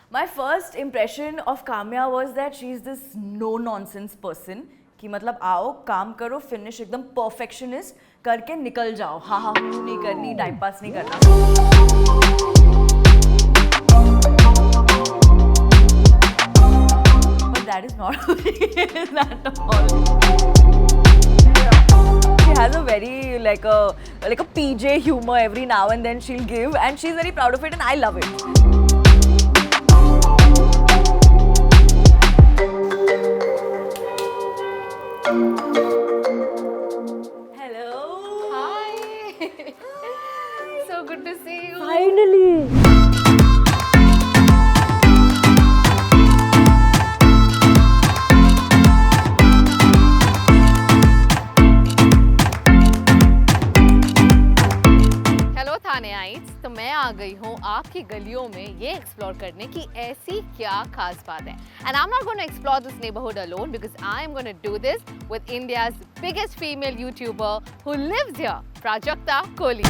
My first impression of Kamya was that she is this no nonsense person कि मतलब आओ काम करो फिनिश एकदम perfectionist करके निकल जाओ हाँ हाँ नहीं करनी टाइम पास नहीं करना but that is not who she is at all. She has a very like a PJ humor every now and then she'll give and she's very proud of it and I love it. So good to see you. Finally. Hello थानेआइट्स, तो मैं आ गई हूँ आपकी गलियों में ये explore करने की ऐसी क्या खास बात है. And I am not going to explore this neighbourhood alone because I am going to do this with India's biggest female YouTuber who lives here, Prajakta Koli.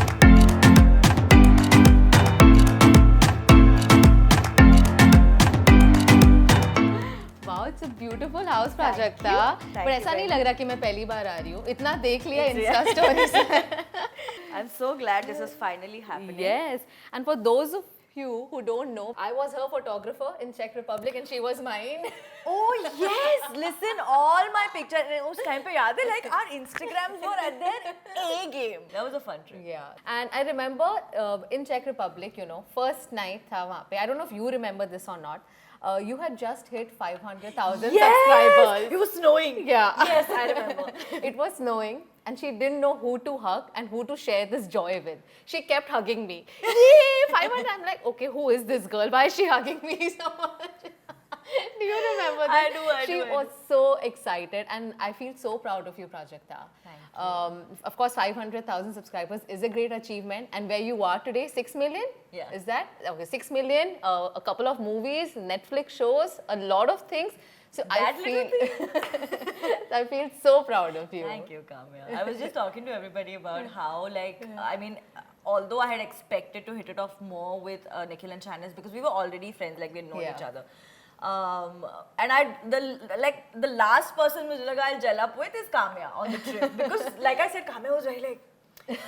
Wow, it's a beautiful house, Prajakta. But ऐसा नहीं लग रहा कि मैं पहली बार आ रही हूँ. इतना देख लिया Insta stories. I'm so glad this is finally happening. Yes, and for those of you who don't know, I was her photographer in Czech Republic and she was mine. Oh yes, listen, all my pictures. उस time पे याद है like our Instagrams were at their A game. That was a fun trip. Yeah, and I remember in Czech Republic, you know, first night था वहाँ पे. I don't know if you remember this or not. You had just hit 500,000 subscribers. It was snowing. Yeah. Yes, I remember. It was snowing and she didn't know who to hug and who to share this joy with. She kept hugging me. Yay, 500. I'm like, okay, who is this girl? Why is she hugging me so much? Do you remember that? I do. She was so excited and I feel so proud of you, Prajakta. Thank you. Of course, 500,000 subscribers is a great achievement, and where you are today, 6 million? Yeah. Is that? Okay, 6 million, a couple of movies, Netflix shows, a lot of things. So That I feel so proud of you. Thank you, Kamya. I was just talking to everybody about how, like, I mean, although I had expected to hit it off more with Nikhil and Shanice because we were already friends, like we had known each other. And the last person मुझे I'll gel up with is Kamya on the trip because, like I said, Kamya was very like,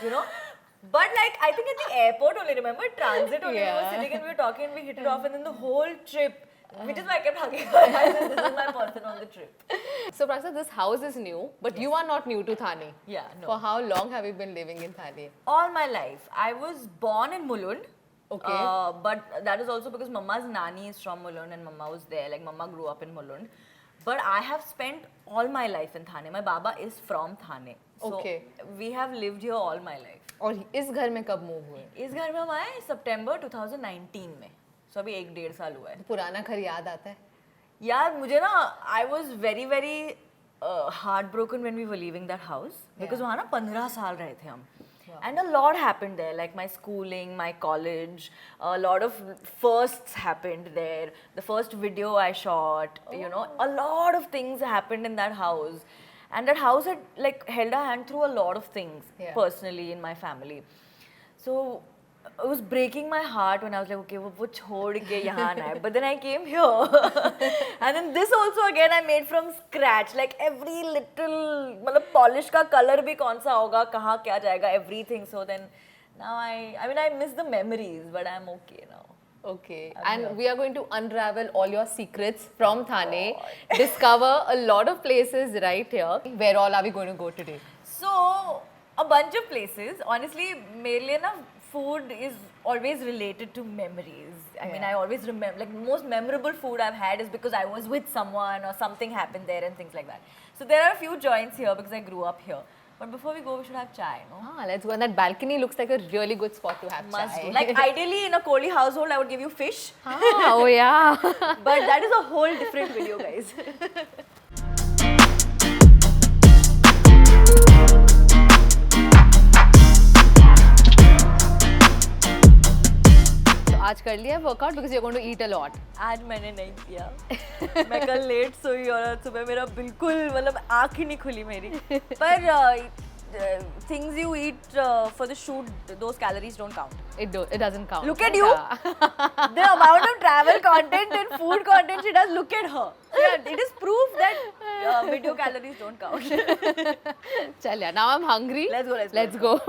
you know. But like I think at the airport only, remember transit only, we were sitting and we were talking and we hit it off, and then the whole trip. Which is why I kept hugging her. I said, this is my person on the trip. So, Prajakta, this house is new, but you are not new to Thane. Yeah, no. For how long have you been living in Thane? All my life. I was born in Mulund. Okay. But that is also because Mama's nani is from Mulund and Mama was there. Like, Mama grew up in Mulund. But I have spent all my life in Thane. My Baba is from Thane. So, Okay. we have lived here all my life. और इस घर में कब move हुए? इस घर में हम आए September 2019 में. So अभी 1-1.5 साल हुआ है. पुराना घर याद आता है? यार मुझे ना I was very heartbroken when we were leaving that house because वहाँ ना 15 साल रहे थे हम. And a lot happened there, like my schooling, my college, a lot of firsts happened there. The first video I shot, you know, a lot of things happened in that house. And that house had like held a hand through a lot of things personally in my family. So it was breaking my heart when I was like, okay, वो छोड़ के यहाँ आना है. But then I came here. And then this also again I made from scratch. Like every little, मतलब polish का color भी कौन सा होगा, कहाँ क्या जाएगा, everything. So then now I mean I miss the memories, but I'm okay now. Okay. And we are going to unravel all your secrets from Thane, discover a lot of places right here. Where all are we going to go today? So a bunch of places. Honestly, मेरे लिए ना food is always related to memories. I mean, I always remember, like, most memorable food I've had is because I was with someone or something happened there and things like that. So there are a few joints here because I grew up here. But before we go, we should have chai, no? Ah, let's go. And that balcony looks like a really good spot to have Must chai. do. Like, ideally, in a Kohli household, I would give you fish. Ah, oh yeah. But that is a whole different video, guys. आज कर लिया workout because you going to eat a lot. आज मैंने नहीं किया. मैं कल late सोई और सुबह मेरा बिल्कुल मतलब आँख ही नहीं खुली मेरी. पर things you eat for the shoot, those calories don't count. It doesn't count. Look at you. Yeah. The amount of travel content and food content she does, look at her. Yeah, it is proof that video calories don't count. Chal yaar, now I'm hungry. Let's go, Let's go.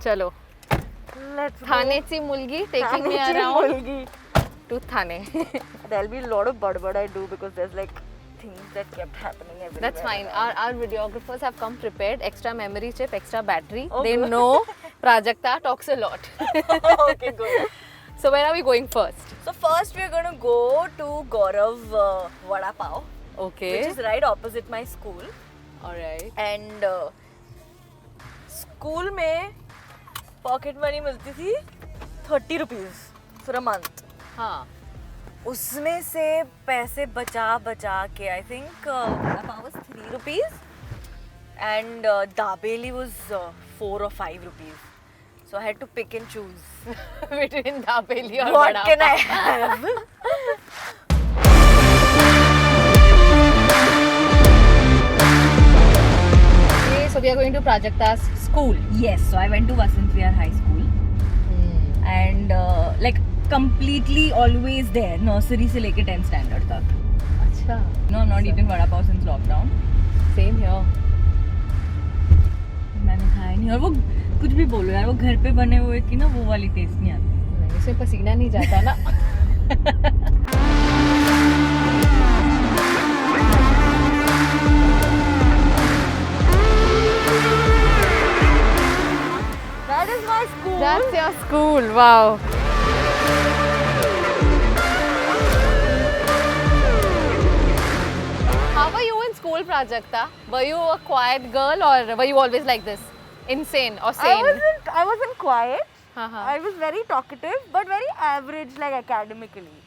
चलो Let's go. थानेची मुलगी taking me around to Thane. There'll be a lot of badbad I do because there's like things that kept happening everywhere. That's fine. Our videographers have come prepared. Extra memory chip, extra battery. Oh, They good. know Prajakta talks a lot. Okay, good. So where are we going first? So first we're going to go to Gaurav Vada Pav, Okay. which is right opposite my school. Alright. And school में pocket money मिलती थी 30 rupees for a month. हाँ. उसमें से पैसे बचा के I think Vada Pav was 3 rupees and Dabeli was 4 or 5 rupees. So I had to pick and choose. Between Dabeli or What Vada can I Pav. have? Okay, so we are going to Prajakta's school. Yes, so I went to Vasant Vihar High School and like completely always there, nursery से लेके 10th standard तक. अच्छा. No, I'm not eaten vada pav since lockdown. Same here. मैंने खाया नहीं और वो कुछ भी बोलो यार वो घर पे बने हुए की ना वो वाली टेस्ट नहीं आती. नहीं, इसमें पसीना नहीं जाता ना. That is my school. That's your school. Wow. How were you in school, Prajakta? Were you a quiet girl or were you always like this? Insane or sane? I wasn't quiet. Uh-huh. I was very talkative but very average like academically.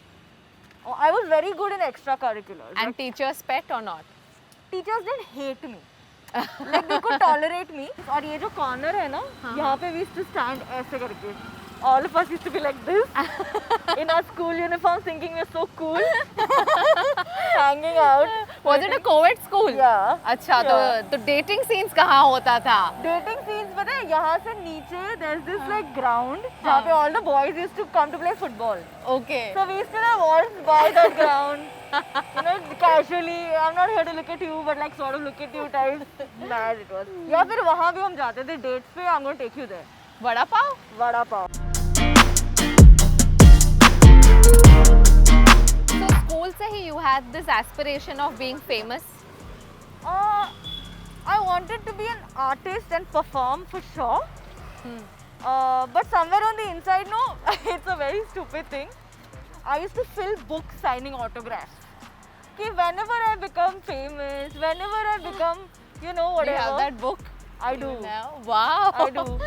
I was very good in extracurriculars. And teacher's pet or not? Teachers didn't hate me. Like they could tolerate me. और ये जो corner है ना, यहाँ पे we used to stand ऐसे करके. All of us used to be like this in our school uniforms, thinking we're so cool, hanging out. Was it a co-ed school? Yeah. अच्छा Yeah. तो dating scenes कहाँ होता था? Dating scenes, पता है यहाँ से नीचे there's this like ground जहाँ पे all the boys used to come to play football. Okay. So we used to walk by that ground, you know, casually. I'm not here to look at you, but like sort of look at you type. Mad it was. या फिर वहाँ भी हम जाते थे dates पे. I'm going to take you there. Vada pav? Vada pav. So school से ही you had this aspiration of being famous? I wanted to be an artist and perform for sure. But somewhere on the inside, no, it's a very stupid thing. I used to fill books signing autographs. Okay, whenever I become famous, whenever I become, you know, Do you whatever. have that book? I do. No. Wow. I do.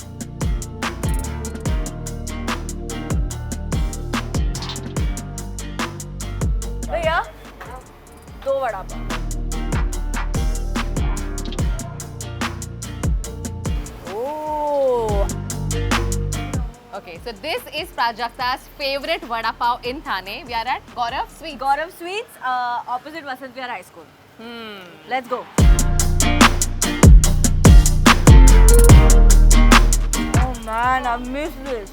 भैया 2 vada pav. Oh. Okay, so this is Prajakta's favorite vada pav in Thane. We are at Gaurav Sweets. Gaurav Sweets, opposite Vasant Vihar High School. Let's go. Oh man, I missed this.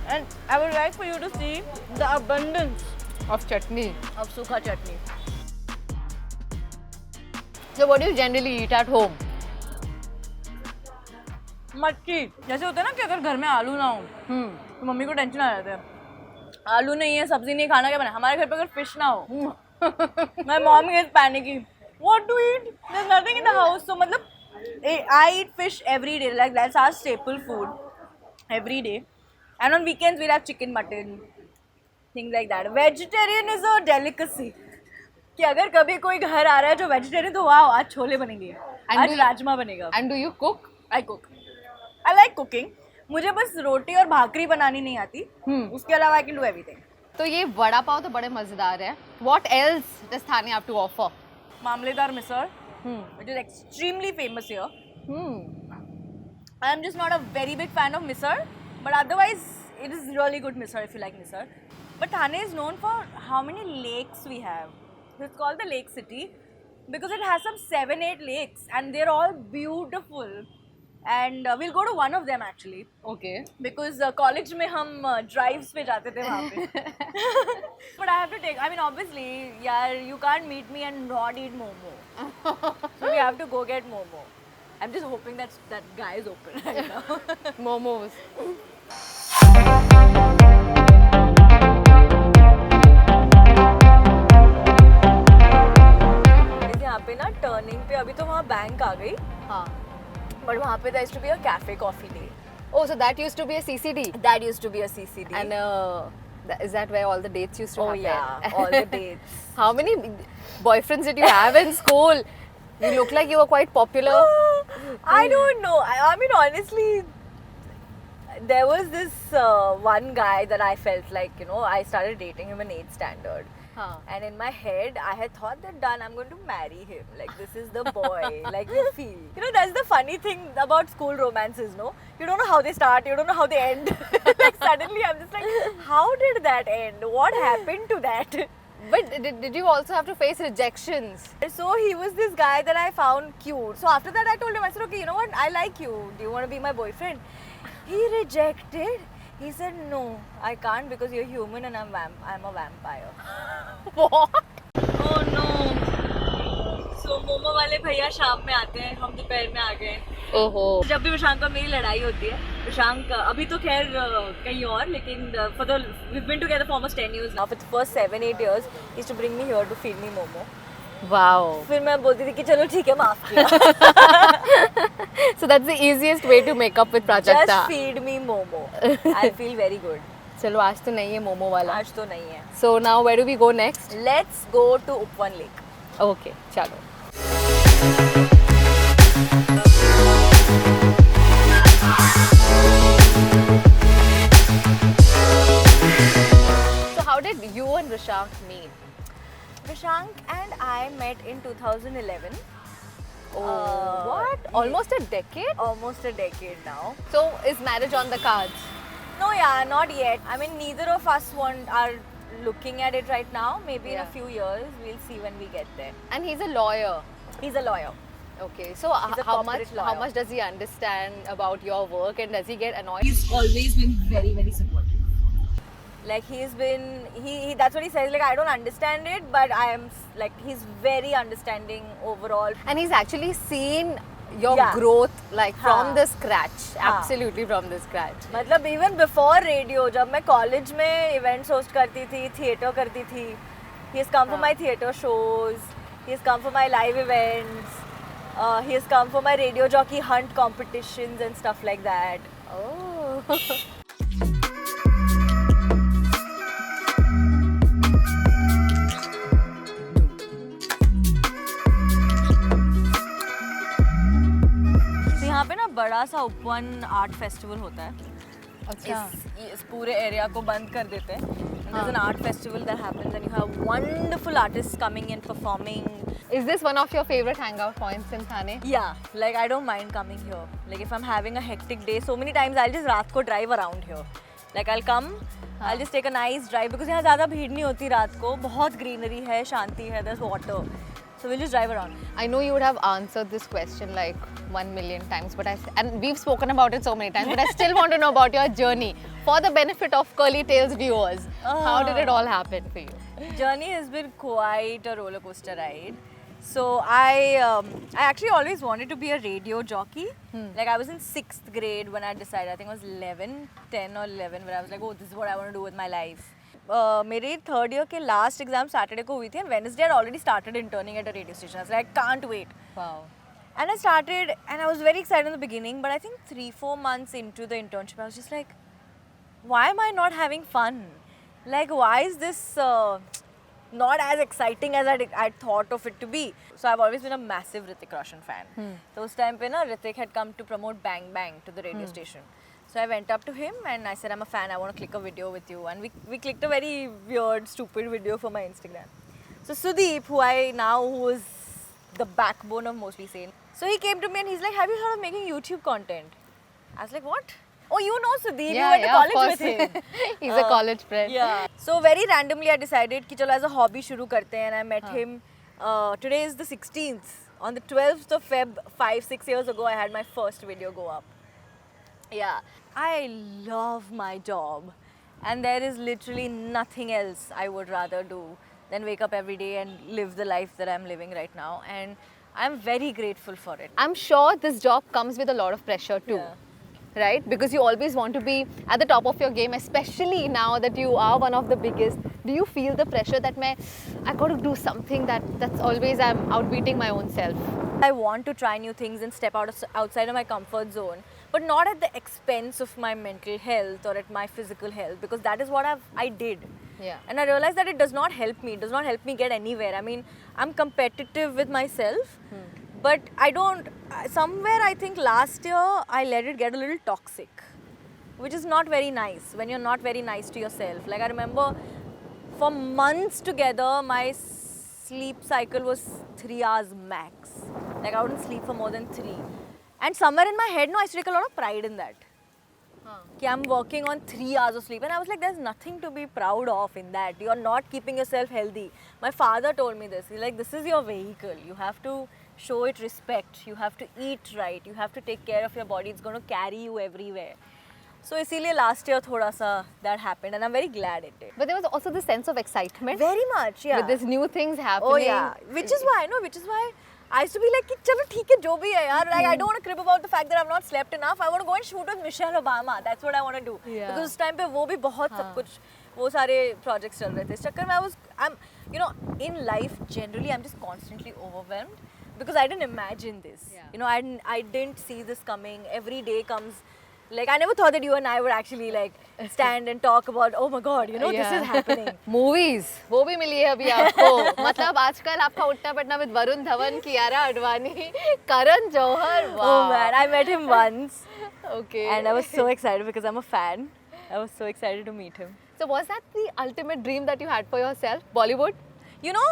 And I would like for you to see the abundance Of chutney. of sukha chutney. So what do you generally eat at home? मटकी जैसे होता है ना कि अगर घर में आलू ना हो तो मम्मी को टेंशन आ जाता है. आलू नहीं है, सब्जी नहीं, खाना क्या बना. हमारे घर पे अगर फिश ना हो my mom gets panicky. What to eat? There's nothing in the house. So मतलब I eat fish every day. Like that's our staple food every day. And on weekends we'll have chicken, mutton, things like that. Vegetarian is a delicacy. कि अगर कभी कोई घर आ रहा है जो vegetarian तो वाह आज छोले बनेंगे, आज राजमा बनेगा. And do you cook? I cook. I like cooking. मुझे बस रोटी और भाकरी बनानी नहीं आती. उसके अलावा I can do everything. तो ये वड़ा पाव तो बड़े मजेदार है. What else does Thane have to offer? मामलेदार misal, which is extremely famous here. I'm just not a very big fan of misal, but otherwise it is really good misal if you like misal. But Thane is known for how many lakes we have. It's called the Lake City because it has some 7-8 lakes and they're all beautiful. And we'll go to one of them actually Okay. because college में हम drives पे जाते थे वहाँ पे. But I have to take. I mean, obviously, yeah, you can't meet me and not eat momo. So we have to go get momo. I'm just hoping that guy is open right now. Momos. यहाँ पे ना turning पे अभी तो वहाँ bank आ गई, हाँ. but वहाँ पे there used to be a cafe coffee day. Oh, so that used to be a CCD. That used to be a CCD. And is that where all the dates used to oh happen? yeah, all the dates. How many boyfriends did you have in school? You look like you were quite popular. I don't know. I mean, honestly, there was this one guy that I felt like, you know, I started dating him in 8th standard. Huh. And in my head, I had thought that done, I'm going to marry him. Like, this is the boy. Like, you feel. You know, that's the funny thing about school romances, no? You don't know how they start, you don't know how they end. Like, suddenly I'm just like, how did that end? What happened to that? But did you also have to face rejections? So he was this guy that I found cute. So after that, I told him, I said, okay, you know what? I like you. Do you want to be my boyfriend? He rejected. He said, no, I can't because you're human and I'm a vampire. What? Oh no. So momo वाले भैया शाम में आते हैं, हम दोपहर में आ गए. ओहो. जब भी प्रशांक और मेरी लड़ाई होती है, प्रशांक अभी तो खैर कहीं और, लेकिन we've been together for almost 10 years now. For the first 7-8 years, he used to bring me here to feed me momo. Wow. फिर मैं बोलती थी कि चलो ठीक है माफ किया. So that's the easiest way to make up with Prajakta. Just feed me momo. I feel very good. चलो आज तो नहीं है मोमो वाला. आज तो नहीं है. So now where do we go next? Let's go to Upwan Lake. Okay, चलो. So how did you and Rishank meet? Prashank and I met in 2011. What? Almost a decade? Almost a decade now. So is marriage on the cards? No, yeah, not yet. I mean, neither of us are looking at it right now. Maybe in Yeah. a few years, we'll see when we get there. And he's a lawyer. He's a lawyer. Okay, so He's a how corporate much lawyer. does he understand about your work, and does he get annoyed? He's always been very, very supportive. Like he's been, that's what he says. Like I don't understand it, but I am like he's very understanding overall. And he's actually seen your Yeah. growth like from हाँ. the scratch, हाँ. absolutely from the scratch. मतलब even before radio, जब मैं college में events host करती थी, theatre करती थी, he has come for my theatre shows, he has come for my live events, he has come for my radio jockey hunt competitions and stuff like that. Oh. तो यहाँ पे ना बड़ा सा उपवन आर्ट फेस्टिवल होता है. अच्छा. इस पूरे एरिया को बंद कर देते हैं. There's an art festival that happens and you have wonderful artists coming and performing. Is this one of your favorite hangout points in Thane? Yeah, like I don't mind coming here. Like if I'm having a hectic day, so many times I'll just रात को drive around here. Like I'll come, I'll just take a nice drive because यहाँ ज़्यादा भीड़ नहीं होती रात को. बहुत greenery है, शांति है, there's water. So we'll just drive around. I know you would have answered this question like 1 million times, and we've spoken about it so many times, but I still want to know about your journey for the benefit of Curly Tales viewers. How did it all happen for you? Journey has been quite a roller coaster ride. So I actually always wanted to be a radio jockey. Like I was in 6th grade when I decided. I think I was 10 or 11, where I was like, oh, this is what I want to do with my life. मेरे 3rd year के last exam Saturday को हुई थी and Wednesday I had already started interning at a radio station. I was like, I can't wait. Wow. And I started and I was very excited in the beginning, but I think 3-4 months into the internship, I was just like, why am I not having fun? Like, why is this not as exciting as I thought of it to be? So I've always been a massive Hrithik Roshan fan. So उस time पे ना Hrithik had come to promote Bang Bang to the radio station. So I went up to him and I said, I'm a fan, I want to click a video with you. And we clicked a very weird, stupid video for my Instagram. So Sudeep, who is the backbone of Mostly Sane. So he came to me and he's like, have you thought of making YouTube content? I was like, what? Oh, you know Sudeep, you Yeah, went to yeah, of college course. with him. He's a college friend. Yeah. So very randomly I decided कि चलो as a hobby शुरू करते हैं, and I met him. Today is the 16th. On the 12th of Feb, 5-6 years ago, I had my first video go up. Yeah. I love my job, and there is literally nothing else I would rather do than wake up every day and live the life that I'm living right now. And I'm very grateful for it. I'm sure this job comes with a lot of pressure too. Yeah. Right? Because you always want to be at the top of your game, especially now that you are one of the biggest. Do you feel the pressure that I got to do something that's always I'm outbeating my own self? I want to try new things and step outside of my comfort zone, but not at the expense of my mental health or at my physical health, because that is what I did. Yeah. And I realized that it does not help me. It does not help me get anywhere. I mean, I'm competitive with myself, but I don't. Somewhere I think last year I let it get a little toxic, which is not very nice when you're not very nice to yourself. Like I remember for months together, my sleep cycle was 3 hours max. Like I wouldn't sleep for more than 3. And somewhere in my head, no, I used to take a lot of pride in that. Ki I'm working on 3 hours of sleep, and I was like, there's nothing to be proud of in that. You're not keeping yourself healthy. My father told me this. He's like, this is your vehicle. You have to show it respect. You have to eat right. You have to take care of your body. It's going to carry you everywhere. So इसीलिए last year थोड़ा सा that happened, and I'm very glad it did. But there was also this sense of excitement Very much, yeah. with these new things happening. Oh yeah, which is why I used to be like, चलो ठीक है जो भी है यार. Like I don't want to crib about the fact that I've not slept enough. I want to go and shoot with Michelle Obama. That's what I want to do. Yeah. Because उस time पे वो भी बहुत सब कुछ वो सारे projects चल रहे थे. इस चक्कर में I'm you know, in life generally I'm just constantly overwhelmed because I didn't imagine this. Yeah. You know, I didn't see this coming. Every day comes. Like I never thought that you and I would actually like stand and talk about, oh my god, you know, this is happening. Movies, वो भी मिली है अभी आपको. मतलब आजकल आपका उठना बैठना with Varun Dhawan, Kiara Advani, Karan Johar. Wow. Oh man, I met him once. Okay. And I was so excited because I'm a fan. I was so excited to meet him. So was that the ultimate dream that you had for yourself? Bollywood? You know,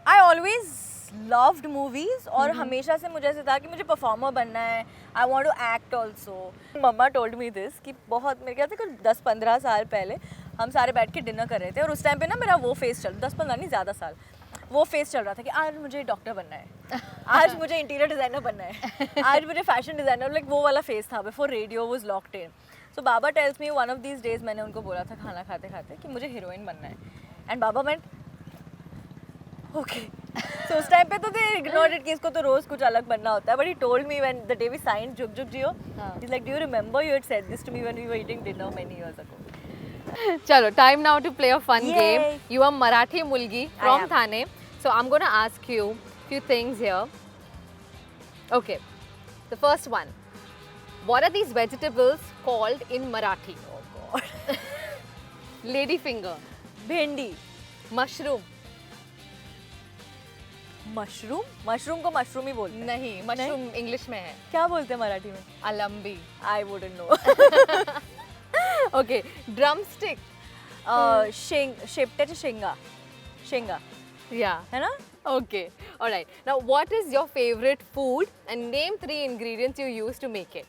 I always loved movies और हमेशा से मुझे ऐसे था कि मुझे performer बनना है. I want to act also. Mama told me this कि बहुत मेरे ख्याल से कुछ 10-15 साल पहले हम सारे बैठ के डिनर कर रहे थे और उस टाइम पे ना मेरा वो फेस चल 10-15 नहीं ज़्यादा साल वो फेस चल रहा था कि आज मुझे डॉक्टर बनना है, आज मुझे इंटीरियर डिज़ाइनर बनना है, आज मुझे फैशन डिज़ाइनर, लाइक वो वाला फेस था before radio was locked in. So Baba tells me one of these days मैंने उनको बोला था खाना खाते खाते कि मुझे हीरोइन बनना है. And Baba meant okay. सो उस टाइम पे तो दे इग्नोर्ड इट कि इसको तो रोज कुछ अलग बनना होता है. But he told me when the day we signed Jug Jugg Jeeyo, he is like do you remember you had said this to me when we were eating dinner many years ago. Chalo, time now to play a fun Yay. game. You are Marathi Mulgi from am. Thane. So I'm going to ask you a few things here. Okay. The first one. What are these vegetables called in Marathi? Oh god. Lady finger, भिंडी. mushroom. Mushroom. Mushroom को mushroom ही बोलते हैं. नहीं, mushroom English में है. क्या बोलते हैं मराठी में? Alambi. I wouldn't know. Okay. Drumstick. शेपट्याच्या शेंगा. शेंगा Yeah. है ना? Okay. All right. Now, what is your favorite food? And name 3 ingredients you use to make it.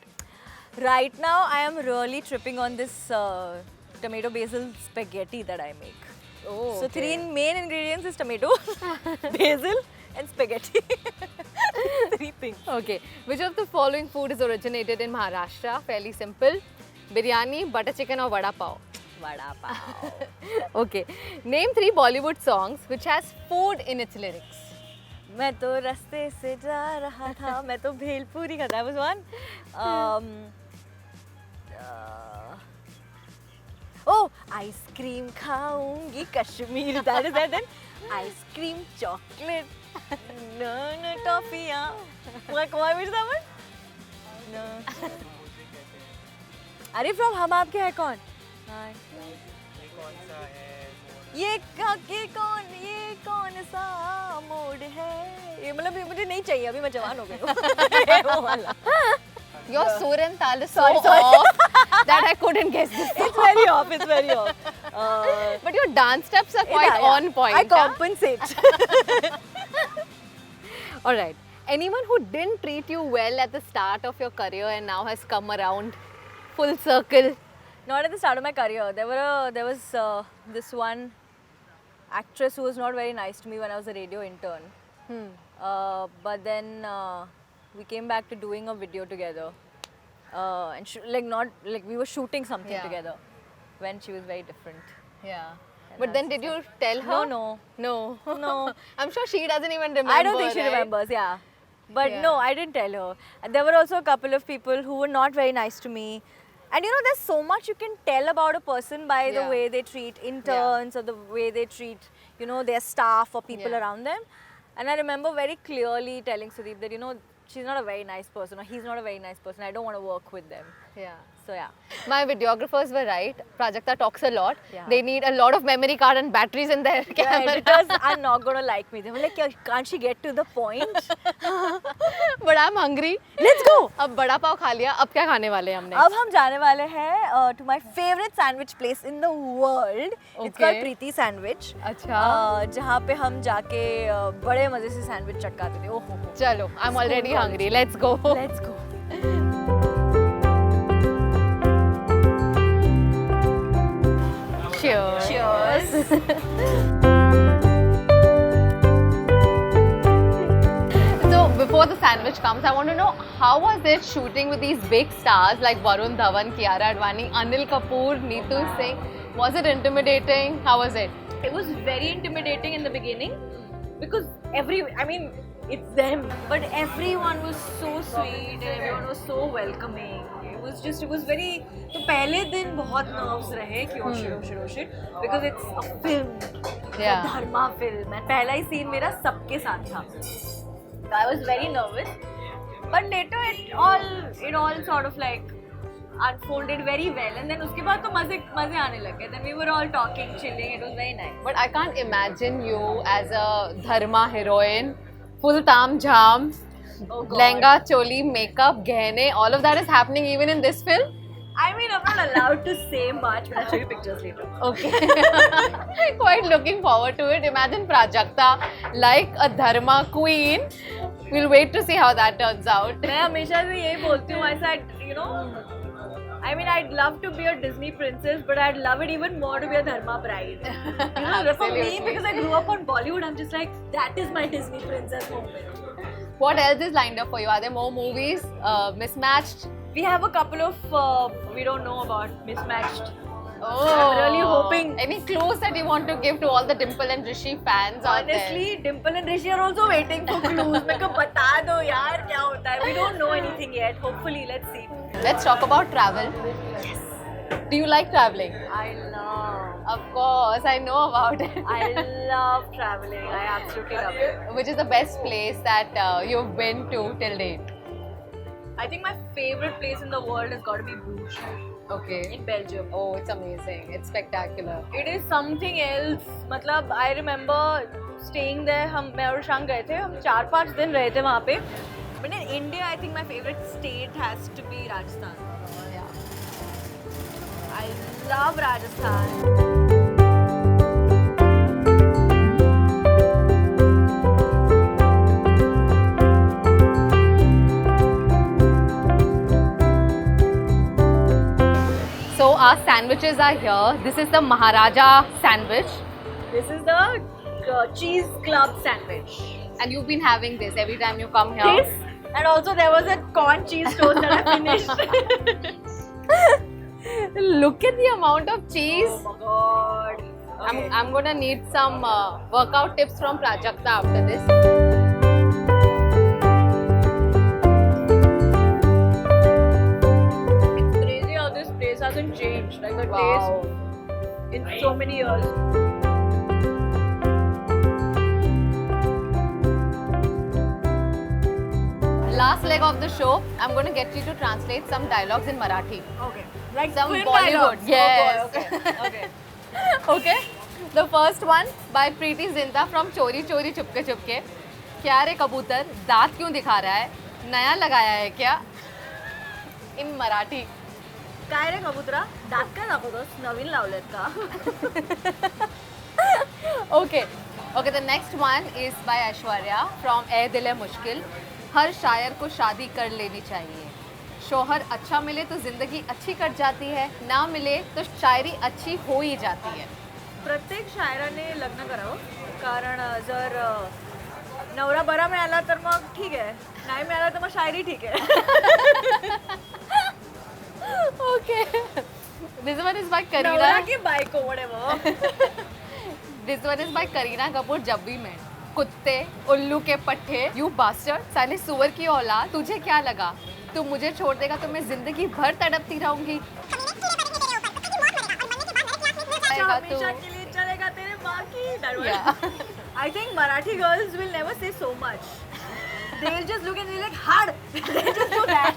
Right now I am really tripping on this tomato basil spaghetti that I make. Oh. So 3 main ingredients is tomato, basil and spaghetti. 3 things. Okay. Which of the following food is originated in Maharashtra? Fairly simple. Biryani, butter chicken or vada pav? Vada pav. Okay. Name 3 Bollywood songs which has food in its lyrics. मैं तो रास्ते से जा रहा था, मैं तो भेलपूरी खाता. I was one. Oh, ice cream खाऊंगी Kashmir. That is that. Then ice cream chocolate. No टॉफियाँ. What is that one? No. अरे from हम आपके है कौन? ये कौन सा मोड है? ये मतलब मुझे नहीं चाहिए अभी, मैं जवान हो गई हूँ. वो वाला. Your sur and tal is so Sorry. off that I couldn't guess this. It's very off. It's very off. But your dance steps are quite Yeah. on point. I huh? compensate. All right. anyone who didn't treat you well at the start of your career and now has come around full circle? Not at the start of my career. There was this one actress who was not very nice to me when I was a radio intern. But then we came back to doing a video together, and we were shooting something Yeah. together. When she was very different. Yeah. But then did you tell her? No. No. I'm sure she doesn't even remember. I don't think she right? remembers. Yeah. But Yeah. no, I didn't tell her. And there were also a couple of people who were not very nice to me. And you know, there's so much you can tell about a person by the Yeah. way they treat interns or the way they treat, you know, their staff or people Yeah. around them. And I remember very clearly telling Sudeep that, you know, she's not a very nice person or he's not a very nice person. I don't want to work with them. Yeah. So yeah. My videographers were right. Prajakta talks a lot. Yeah. They need a lot of memory card and batteries in their The camera. editors are not going to like me. They were like, can't she get to the point? But I'm hungry. Let's go! अब बड़ा पाव खा लिया. अब क्या खाने वाले हैं हमने? अब हम जाने वाले हैं to my favorite sandwich place in the world. It's called Okay. Preeti Sandwich. अच्छा. जहाँ पे हम जाके बड़े मजे से सैंडविच चटकाते थे. ओहो. चलो. I'm already hungry. Let's go. Let's go. Cheers. Cheers. So before the sandwich comes, I want to know how was it shooting with these big stars like Varun Dhawan, Kiara Advani, Anil Kapoor, Neetu Singh? Was it intimidating? How was it? It was very intimidating in the beginning because it's them. But everyone was so sweet and everyone was so welcoming. It was very. तो पहले दिन बहुत nerves रहे कि oh shit because it's a film. Yeah. A Dharma film. And पहला ही scene मेरा सबके साथ था. So I was very nervous. But later it all sort of like unfolded very well. And then उसके बाद तो मजे आने लगे. Then we were all talking, chilling. It was very nice. But I can't imagine you as a Dharma heroine, full tam jam, Oh God. lehenga, choli, makeup, gehne, all of that is happening even in this film? I mean, I'm not allowed to say much, but I'll show you pictures later. Okay. Quite looking forward to it. Imagine Prajakta like a Dharma queen. We'll wait to see how that turns out. मैं हमेशा से यही बोलती हूँ. I said, you know, I mean, I'd love to be a Disney princess, but I'd love it even more to be a Dharma bride. You know, for me, Absolutely. because I grew up on Bollywood, I'm just like, that is my Disney princess moment. What else is lined up for you? Are there more movies? Mismatched? We have a couple of we don't know about mismatched. Oh, I'm really hoping. Any clues that you want to give to all the Dimple and Rishi fans out there? Honestly, Dimple and Rishi are also waiting for clues. मेरे को बता दो यार क्या होता है. We don't know anything yet. Hopefully, let's see. Let's talk about travel. Yes. Do you like traveling? I love. Of course, I know about it. I love traveling. I absolutely love it. Which is the best place that you've been to till date? I think my favorite place in the world has got to be Bruges Okay. in Belgium. Oh, it's amazing. It's spectacular. It is something else. मतलब I remember staying there. मैं और शांग गए थे. हम 4-5 दिन रहे थे वहाँ पे. But in India, I think my favorite state has to be Rajasthan. Yeah. I love Rajasthan. So our sandwiches are here. This is the Maharaja sandwich. This is the cheese club sandwich. And you've been having this every time you come here. This and also there was a corn cheese toast that I finished. Look at the amount of cheese. Oh my god. Okay. I'm gonna need some workout tips from Prajakta after this. It's crazy how this place hasn't changed. Like the Wow. taste in so many years. Last leg of the show, I'm gonna get you to translate some dialogues in Marathi. Okay. Like Some film Bollywood, dialogues. yes. Oh boy, okay. Okay. Okay? The first one by Preeti Zinta from Chori Chori Chupke Chupke. क्या रे कबूतर दांत क्यों दिखा रहा है नया लगाया है क्या इन मराठी काय रे कबुतरा दात काय दाखवतोस नवीन लावलेत का Okay, the next one is by Aishwarya from Ae Dil Hai Mushkil. हर शायर को शादी कर लेनी चाहिए. शौहर अच्छा मिले तो जिंदगी अच्छी कट जाती है, ना मिले तो शायरी अच्छी हो ही जाती है. प्रत्येक शायराने लग्न करावं, कारण जर नवरा बरा मिळाला तर मग ठीक आहे, नाही मिळाला तर मग शायरी ठीक आहे. Okay. This one is by नवरा Kareena. की बायको whatever. This one is by Kareena Kapoor. जब भी मैं कुत्ते उल्लू के पट्टे यू बास्टर्ड साले सुअर की औलाद तुझे क्या लगा तू मुझे छोड़ देगा तो मैं जिंदगी भर तड़पती रहूंगी. हमेशा के लिए चलेगा तेरे बाकी. That one. Yeah. I think Marathi girls will never say so much. They'll just look and be like, hard. They just do that.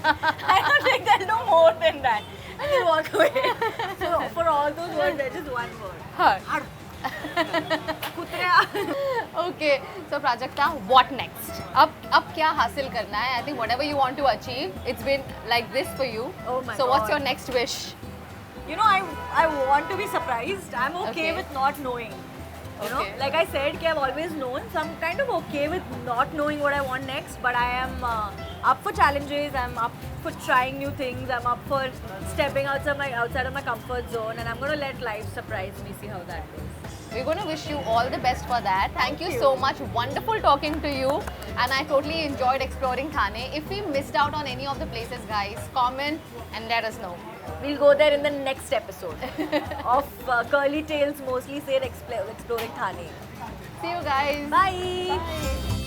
I don't think they'll do more than that. And they walk away. So for all those words, there's just one word. Hard. Hard. कुतरा. Okay, so Prajakta, what next? अब क्या हासिल करना है? I think whatever you want to achieve, it's been like this for you. Oh my So what's God. your next wish? You know, I want to be surprised. I'm okay Okay. with not knowing. You know, Okay. like I said, I've always known. So I'm kind of okay with not knowing what I want next. But I am up for challenges. I'm up for trying new things. I'm up for stepping outside of my comfort zone. And I'm gonna let life surprise me. See how that goes. We're going to wish you all the best for that. Thank you you. so much. Wonderful talking to you. And I totally enjoyed exploring Thane. If we missed out on any of the places, guys, comment and let us know. We'll go there in the next episode of Curly Tales, mostly said exploring Thane. See you guys. Bye.